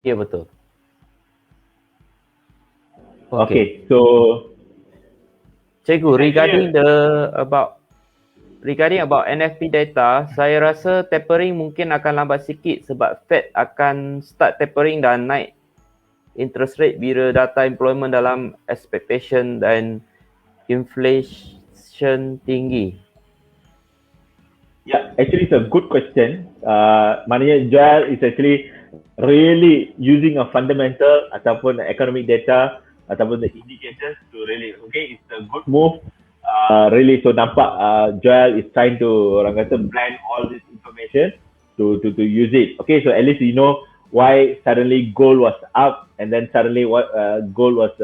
Ya, betul. Okay, so Cikgu, it's actually regarding about NFP data, saya rasa tapering mungkin akan lambat sikit sebab Fed akan start tapering dan naik interest rate bila data employment dalam expectation dan inflation tinggi. yeah, actually it's a good question. Maknanya Joel is actually really using a fundamental ataupun economic data ataupun the indicators to really, okay, it's a good move. Really, so nampak Joel is trying to orang kata blend all this information to use it. Okay, so at least you know why suddenly gold was up and then suddenly what gold was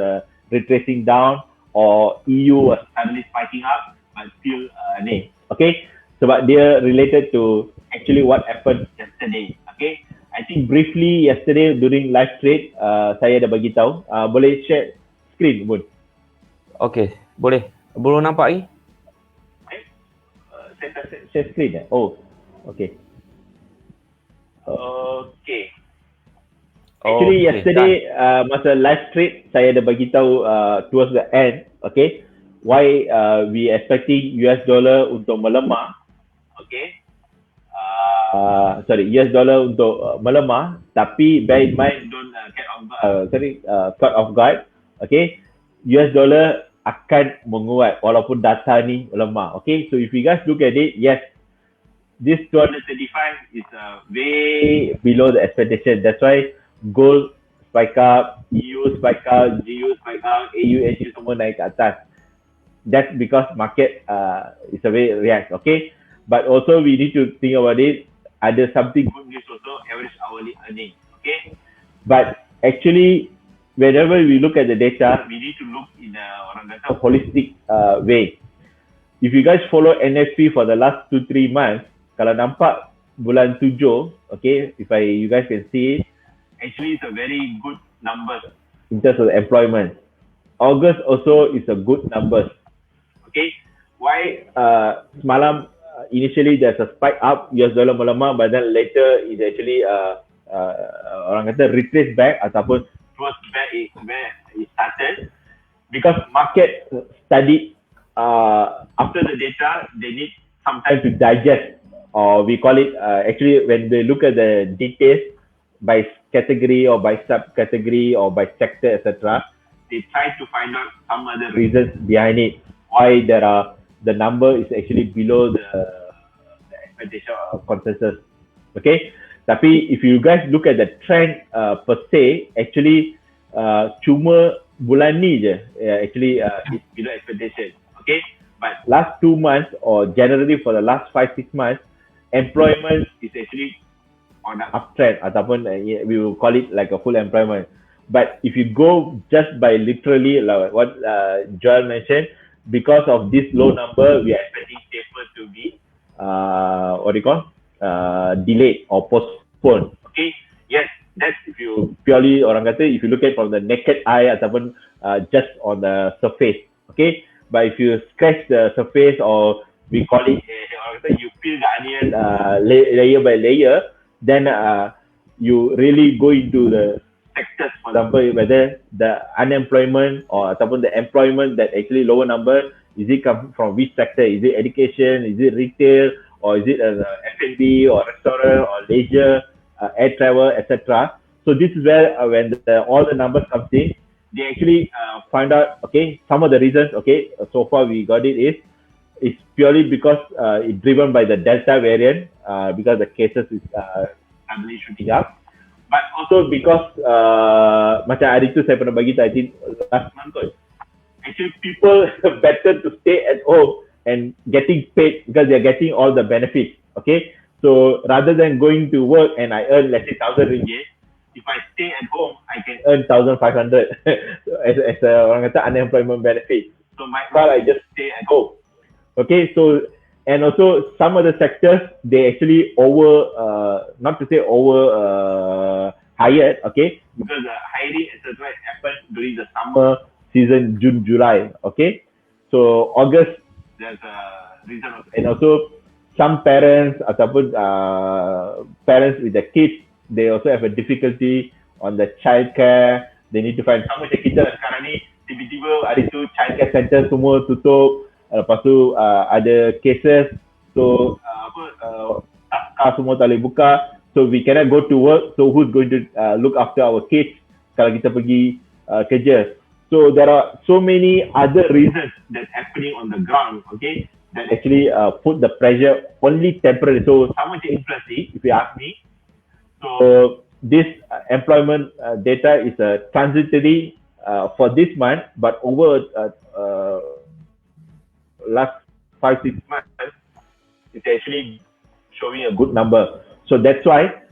retracing down, or EU was suddenly spiking up but still ni. Okay, sebab dia related to actually what happened yesterday. Okay, I think briefly yesterday during live trade, saya ada bagi tahu. Boleh share screen pun. Okey, boleh. Belum nampak lagi? Saya tak share screen. Oh, okay. Okay. Actually, Okey, yesterday masa live trade saya ada bagi tahu towards the end, okay, why we expecting US dollar untuk melemah, okay. Sorry, US dollar untuk melemah, tapi bear in mind don't caught off guard, okay. US dollar akan menguat walaupun data ni melemah, okay. So if you guys look at it, yes, this 235 is way below the expectation. That's why gold spike up, EU spike up, GU spike up, AU, SU semua naik ke atas. That's because market is a way react, okay? But also we need to think about it. Ada something good news also, average hourly earning, okay? But actually, whenever we look at the data, we need to look in a orang kata holistic way. If you guys follow NFP for the last 2-3 months, kalau nampak bulan 7, okay, you guys can see it, actually it's a very good number in terms of employment. August also is a good number. Okay, why semalam initially there's a spike up, US dollar melemah, but then later it actually orang kata retrace back ataupun towards where it started, because market study after the data they need some time to digest, or we call it actually when they look at the details by category or by subcategory or by sector, etc., they try to find out some other reasons behind it, why the number is actually below the expectation or consensus. Okay, tapi if you guys look at the trend per se, actually cuma bulan ni je actually it's below expectation. Okay, but last 2 months or generally for the last 5-6 months, employment is actually on an uptrend ataupun we will call it like a full employment. But if you go just by literally like what Joel mentioned, because of this low number, we are expecting taper to be what do you call delayed or postponed. Okay, yes, that's if you purely orang kata if you look at from the naked eye ataupun just on the surface. Okay, but if you scratch the surface, or we call it orang kata you peel the onion layer by layer, then you really go into the sectors, for example, whether the unemployment or ataupun the employment that actually lower number, is it come from which sector? Is it education? Is it retail? Or is it F&B or restaurant or leisure, air travel, etc.? So this is where when all the numbers comes in, they actually find out, okay, some of the reasons, okay, so far we got it is it's purely because it's driven by the Delta variant, because the cases is suddenly shooting up. But also because macam hari tu saya pernah bagi tahu, I think last month kot, actually people better to stay at home and getting paid because they're getting all the benefits. Okay, so rather than going to work and I earn let's say RM1,000, if I stay at home I can earn RM1,500 as a orang kata unemployment benefit. So might well I just stay at home. Okay, so and also some of the sectors they actually not to say hired, okay, because the hiring etc happened during the summer season, June, July. Okay, so August there's a reason also. And also some parents ataupun parents with the kids, they also have a difficulty on the childcare. They need to find, sama macam kita sekarang ni, tiba-tiba hari tu childcare center semua tutup, lepas tu ada cases, so takar semua tak boleh buka, so we cannot go to work, so who's going to look after our kids kalau kita pergi kerja. So there are so many other reasons that's happening on the ground, okay, that actually put the pressure only temporary. So sama macam inflasi, if you ask me. So this employment data is transitory for this month, but over last 5-6 months, it's actually showing a good number. So that's why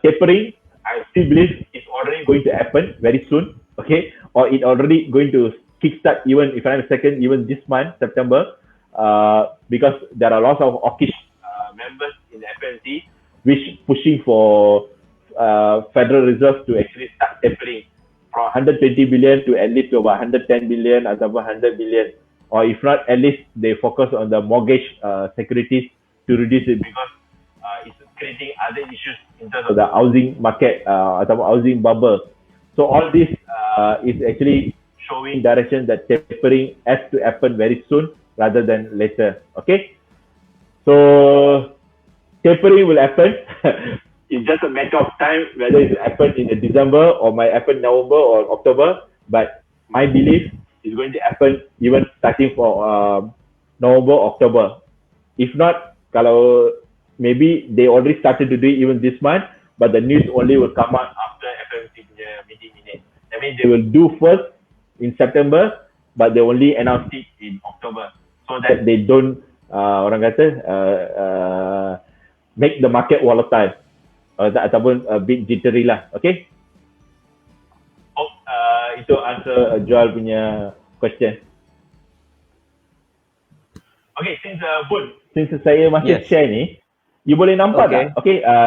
tapering, I still believe, is already going to happen very soon, okay, or it already going to kickstart even, if I'm mistaken, even this month, September, because there are lots of hawkish members in the FMC which pushing for Federal Reserve to actually start tapering from 120 billion to at least to about 110 billion or 100 billion, or if not, at least they focus on the mortgage securities to reduce it, because it's creating other issues in terms of the housing market atau housing bubble. So all this is actually showing direction that tapering has to happen very soon rather than later. Okay, so tapering will happen. It's just a matter of time whether it will happen in December or might happen November or October. But my belief is going to happen even starting for November, October. If not, kalau maybe they already started to do it even this month, but the news only will come out after FMC meeting minutes. That means they will do first in September, but they only announce it in October, so that they don't orang kata make the market volatile ataupun a bit jittery lah. Okay. Hope itu answer Joel punya question. Okay, since Bun, since saya masih share ni, you boleh nampak tak? Okay,